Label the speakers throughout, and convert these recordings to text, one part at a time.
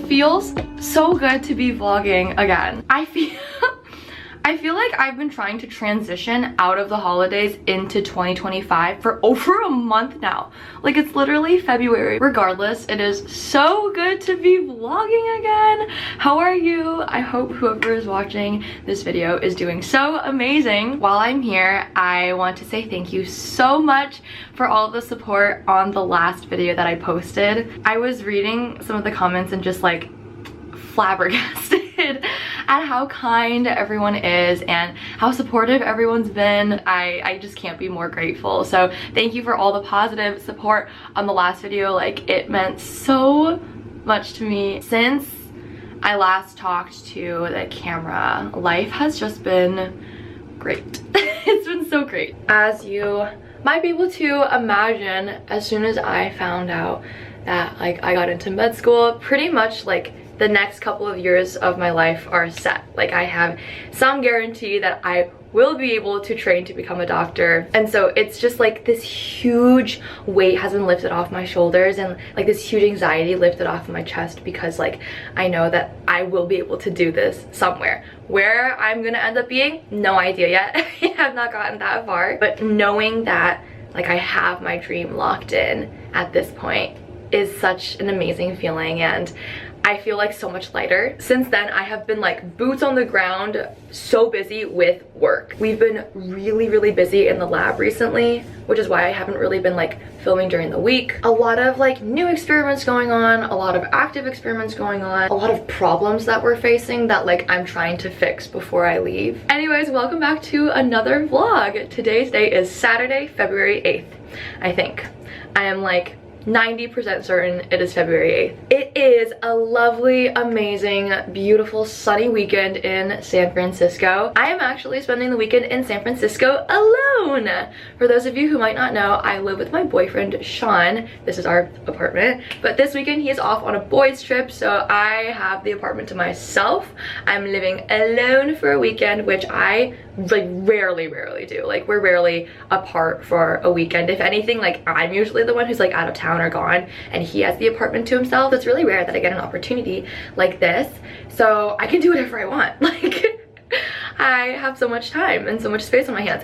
Speaker 1: feels so good to be vlogging again. I feel like I've been trying to transition out of the holidays into 2025 for over a month now. Like, it's literally February. Regardless, it is so good to be vlogging again. How are you? I hope whoever is watching this video is doing so amazing. While I'm here, I want to say thank you so much for all the support on the last video that I posted. I was reading some of the comments and just like flabbergasted at how kind everyone is and how supportive everyone's been. I just can't be more grateful. So thank you for all the positive support on the last video. Like, it meant so much to me. Since I last talked to the camera, life has just been great. It's been so great. As you might be able to imagine, as soon as I found out that like I got into med school, pretty much like the next couple of years of my life are set. Like, I have some guarantee that I will be able to train to become a doctor. And so it's just like this huge weight has been lifted off my shoulders, and like this huge anxiety lifted off of my chest, because like I know that I will be able to do this somewhere. Where I'm gonna end up being, no idea yet. I have not gotten that far, but knowing that like I have my dream locked in at this point is such an amazing feeling, and I feel like so much lighter. Since then, I have been like boots on the ground, so busy with work. We've been really busy in the lab recently, which is why I haven't really been like filming during the week. A lot of like new experiments going on, a lot of active experiments going on, a lot of problems that we're facing that like I'm trying to fix before I leave. Anyways, welcome back to another vlog. Today's date is Saturday, February 8th, I think. I am like 90% certain it is February 8th. It is a lovely, amazing, beautiful, sunny weekend in San Francisco. I am actually spending the weekend in San Francisco alone. For those of you who might not know, I live with my boyfriend, Sean. This is our apartment. But this weekend he is off on a boys trip, so I have the apartment to myself. I'm living alone for a weekend, which I like rarely do. Like, we're rarely apart for a weekend. If anything, like I'm usually the one who's like out of town or gone, and he has the apartment to himself. It's really rare that I get an opportunity like this, so I can do whatever I want. Like, I have so much time and so much space on my hands.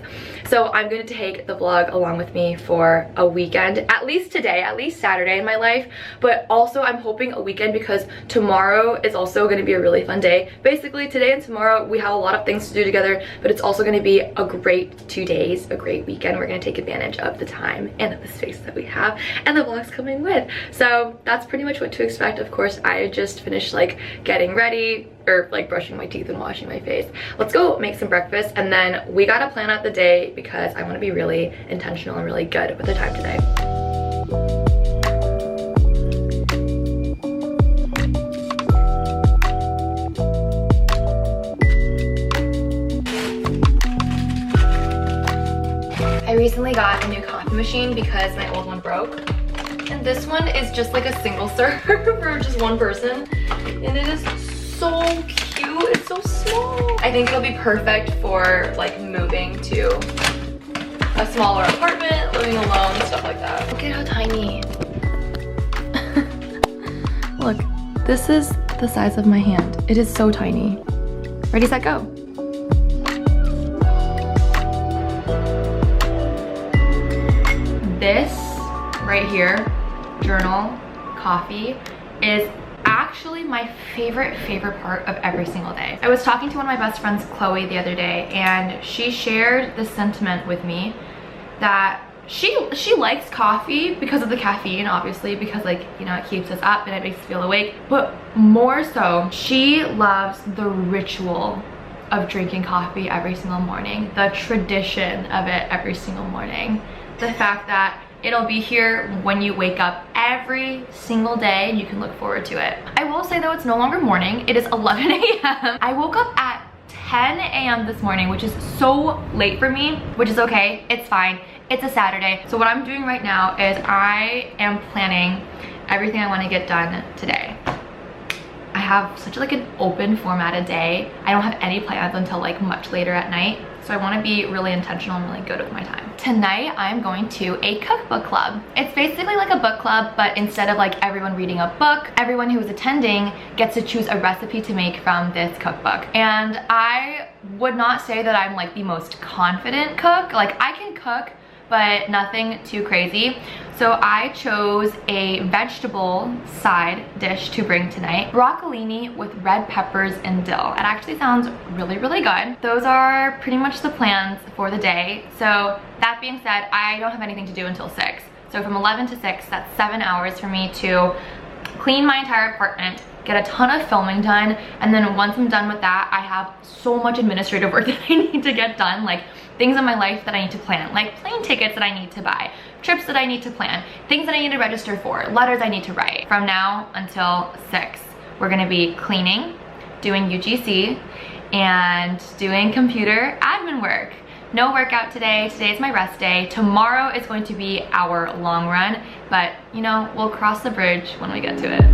Speaker 1: So I'm going to take the vlog along with me for a weekend, at least today, at least Saturday in my life. But also I'm hoping a weekend, because tomorrow is also going to be a really fun day. Basically today and tomorrow we have a lot of things to do together, but it's also going to be a great 2 days, a great weekend. We're going to take advantage of the time and of the space that we have and the vlogs coming with. So that's pretty much what to expect. Of course, I just finished like getting ready, or like brushing my teeth and washing my face. Let's go make some breakfast, and then we gotta plan out the day because I want to be really intentional and really good with the time today. I recently got a new coffee machine because my old one broke. And this one is just like a single serve for just one person. And it is so cute. It's so small. I think it'll be perfect for like moving to a smaller apartment, living alone, stuff like that. Look at how tiny. Look, this is the size of my hand. It is so tiny. Ready, set, go. This right here, journal, coffee, is actually my favorite part of every single day. I was talking to one of my best friends, Chloe, the other day, and she shared this sentiment with me that she likes coffee because of the caffeine, obviously, because like, you know, it keeps us up and it makes us feel awake, but more so, she loves the ritual of drinking coffee every single morning, the tradition of it every single morning, the fact that it'll be here when you wake up every single day and you can look forward to it. I will say though, it's no longer morning. It is 11 a.m. I woke up at 10 a.m. this morning, which is so late for me, which is okay. It's fine. It's a Saturday. So what I'm doing right now is I am planning everything I want to get done today. I
Speaker 2: have such like an open formatted day. I don't have any plans until like much later at night. So I want to be really intentional and really good with my time. Tonight, I'm going to a cookbook club. It's basically like a book club, but instead of like everyone reading a book, everyone who is attending gets to choose a recipe to make from this cookbook. And I would not say that I'm like the most confident cook. Like I can cook, but nothing too crazy. So I chose a vegetable side dish to bring tonight. Broccolini with red peppers and dill. It actually sounds really, really good. Those are pretty much the plans for the day. So that being said, I don't have anything to do until 6. So from 11 to 6, that's 7 hours for me to clean my entire apartment, get a ton of filming done, and then once I'm done with that, I have so much administrative work that I need to get done, like things in my life that I need to plan, like plane tickets that I need to buy, trips that I need to plan, things that I need to register for, letters I need to write. From now until 6, we're gonna be cleaning, doing UGC, and doing computer admin work. No workout today. Today is my rest day. Tomorrow is going to be our long run, but you know, we'll cross the bridge when we get to it.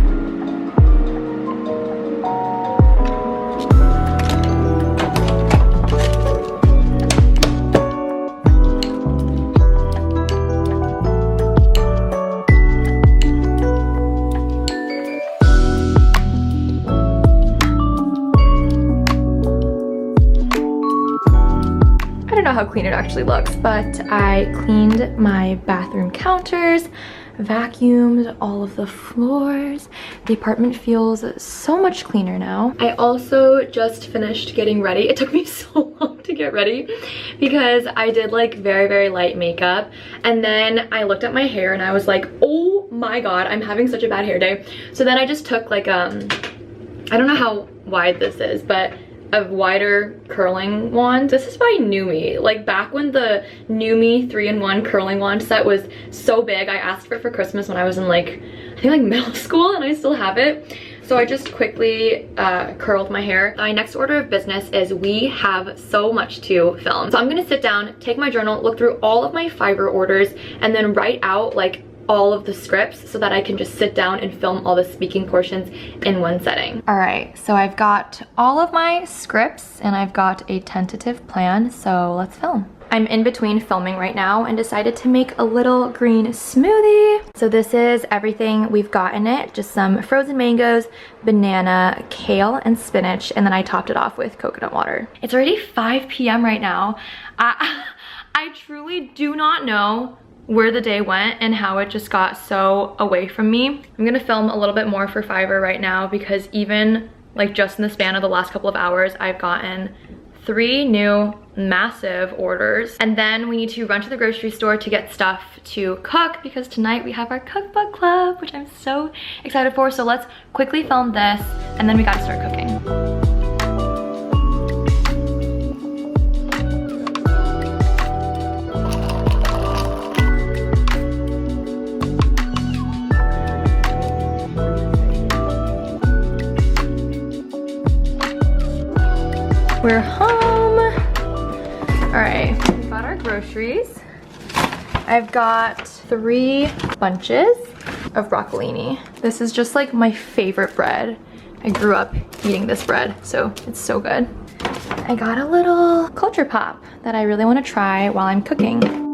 Speaker 2: How clean it actually looks, but I cleaned my bathroom counters, vacuumed all of the floors. The apartment feels so much cleaner now. I also just finished getting ready. It took me so long to get ready because I did like very, very light makeup, and then I looked at my hair and I was like, oh my god, I'm having such a bad hair day. So then I just took like I don't know how wide this is, but a wider curling wand. This is by NewMe. Like back when the NewMe 3-in-1 curling wand set was so big, I asked for it for Christmas when I was in like, I think like middle school, and I still have it. So I just quickly curled my hair. My next order of business is we have so much to film. So I'm gonna sit down, take my journal, look through all of my Fiverr orders, and then write out like all of the scripts so that I can just sit down and film all the speaking portions in one setting. All right, so I've got all of my scripts and I've got a tentative plan, so let's film. I'm in between filming right now and decided to make a little green smoothie. So this is everything we've got in it, just some frozen mangoes, banana, kale, and spinach, and then I topped it off with coconut water. It's already 5 p.m. right now. I truly do not know where the day went and how it just got so away from me. I'm gonna film a little bit more for Fiverr right now because even like just in the span of the last couple of hours, I've gotten 3 new massive orders. And then we need to run to the grocery store to get stuff to cook because tonight we have our cookbook club, which I'm so excited for. So let's quickly film this and then we gotta start cooking. We're home. All right, we got our groceries. I've got 3 bunches of broccolini. This is just like my favorite bread. I grew up eating this bread, so it's so good. I got a little culture pop that I really want to try while I'm cooking.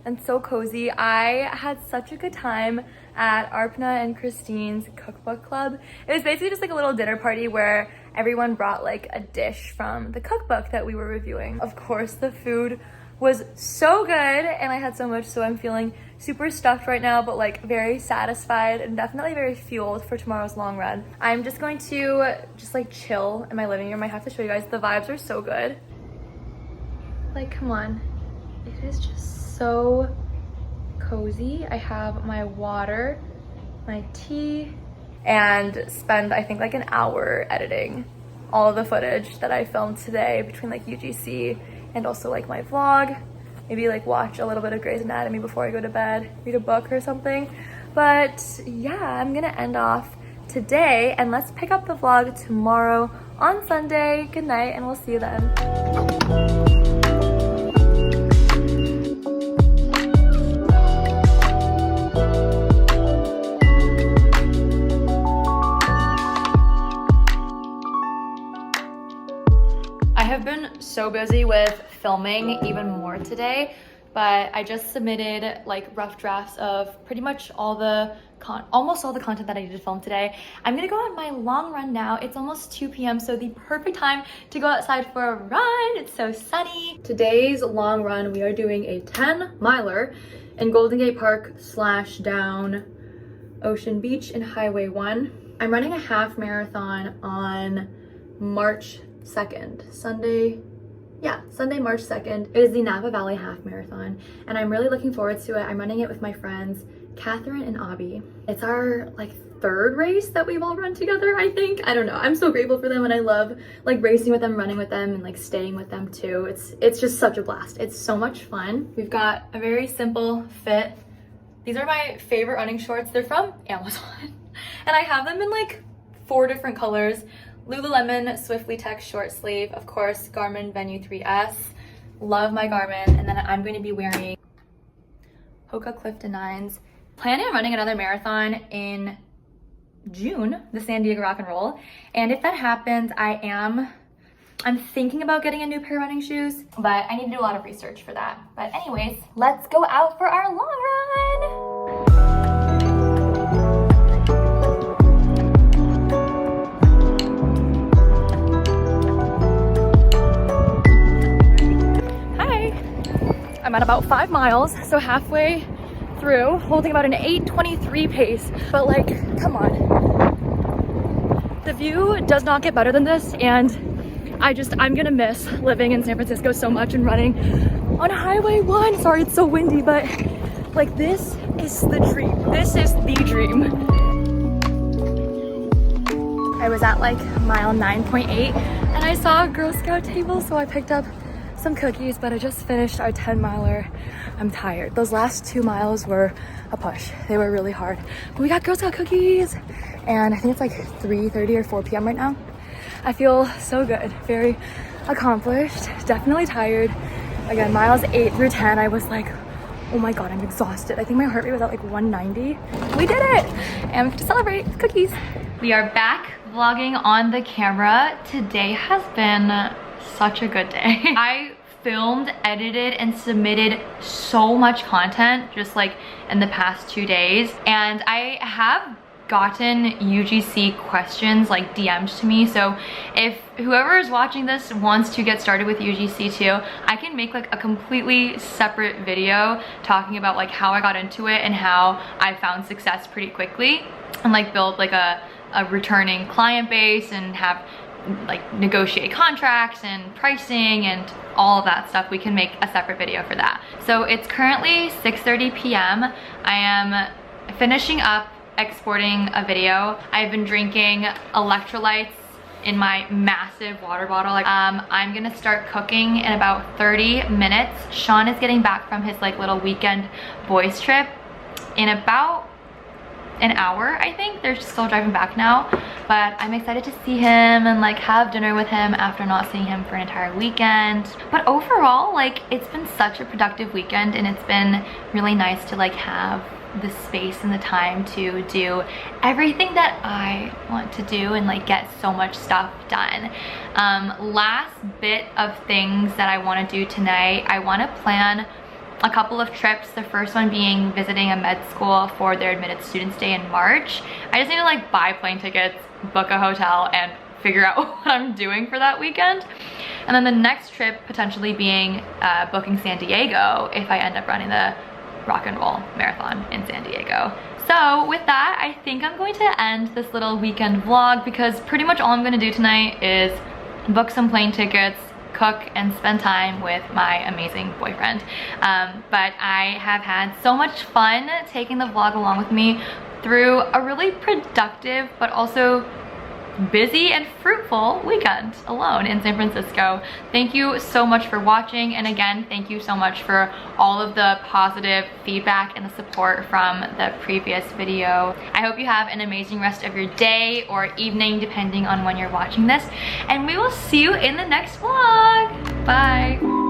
Speaker 2: And so cozy. I had such a good time at Arpna and Christine's cookbook club. It was basically just like a little dinner party where everyone brought like a dish from the cookbook that we were reviewing. Of course, the food was so good and I had so much, so I'm feeling super stuffed right now, but like very satisfied and definitely very fueled for tomorrow's long run. I'm just going to just like chill in my living room. I have to show you guys, the vibes are so good. Like, come on. It is just so cozy. I have my water, my tea, and spend I think like an hour editing all of the footage that I filmed today between like UGC and also like my vlog. Maybe like watch a little bit of Grey's Anatomy before I go to bed, read a book or something. But yeah, I'm gonna end off today and let's pick up the vlog tomorrow on Sunday. Good night and we'll see you then. I have been so busy with filming even more today, but I just submitted like rough drafts of pretty much almost all the content that I did film today. I'm gonna go on my long run now. It's almost 2 p.m. so the perfect time to go outside for a run. It's so sunny. Today's long run, we are doing a 10-miler in Golden Gate Park / down Ocean Beach and Highway 1. I'm running a half marathon on March 2nd, Sunday, March 2nd. It is the Napa Valley Half Marathon, and I'm really looking forward to it. I'm running it with my friends, Catherine and Abby. It's our like 3rd race that we've all run together, I think. I don't know. I'm so grateful for them, and I love like racing with them, running with them, and like staying with them too. It's just such a blast. It's so much fun. We've got a very simple fit. These are my favorite running shorts. They're from Amazon, and I have them in like 4 different colors. Lululemon Swiftly Tech short sleeve, of course, Garmin Venue 3S. Love my Garmin. And then I'm going to be wearing Hoka Clifton 9s. Planning on running another marathon in June, the San Diego Rock and Roll. And if that happens, I'm thinking about getting a new pair of running shoes, but I need to do a lot of research for that. But anyways, let's go out for our long run. I'm at about 5 miles, so halfway through, holding about an 8:23 pace, but like, come on. The view does not get better than this, and I'm gonna miss living in San Francisco so much and running on Highway 1. Sorry, it's so windy, but like this is the dream. This is the dream. I was at like mile 9.8 and I saw a Girl Scout table, so I picked up some cookies, but I just finished our 10-miler. I'm tired. Those last 2 miles were a push. They were really hard. But we got Girl Scout cookies, and I think it's like 3:30 or 4 p.m. right now. I feel so good, very accomplished, definitely tired. Again, miles 8 through 10, I was like, oh my God, I'm exhausted. I think my heart rate was at like 190. We did it! And we get to celebrate with cookies. We are back vlogging on the camera. Today has been such a good day. I filmed, edited, and submitted so much content just like in the past 2 days, and I have gotten UGC questions like DM'd to me, so if whoever is watching this wants to get started with UGC too, I can make like a completely separate video talking about like how I got into it and how I found success pretty quickly and like build like a returning client base and have like negotiate contracts and pricing and all of that stuff. We can make a separate video for that. So it's currently 6:30 p.m. I am finishing up exporting a video. I've been drinking electrolytes in my massive water bottle. I'm gonna start cooking in about 30 minutes. Sean is getting back from his like little weekend boys trip in about an hour, I think. They're still driving back now, but I'm excited to see him and like have dinner with him after not seeing him for an entire weekend. But overall, like, it's been such a productive weekend, and it's been really nice to like have the space and the time to do everything that I want to do and like get so much stuff done. Last bit of things that I want to do tonight, I want to plan a couple of trips. The first one being visiting a med school for their admitted students day in March. I just need to like buy plane tickets, book a hotel, and figure out what I'm doing for that weekend. And then the next trip potentially being booking San Diego if I end up running the rock and roll marathon in San Diego. So with that, I think I'm going to end this little weekend vlog because pretty much all I'm gonna do tonight is book some plane tickets, cook, and spend time with my amazing boyfriend. But I have had so much fun taking the vlog along with me through a really productive but also busy and fruitful weekend alone in San Francisco. Thank you so much for watching, and again, thank you so much for all of the positive feedback and the support from the previous video. I hope you have an amazing rest of your day or evening depending on when you're watching this, and we will see you in the next vlog. Bye.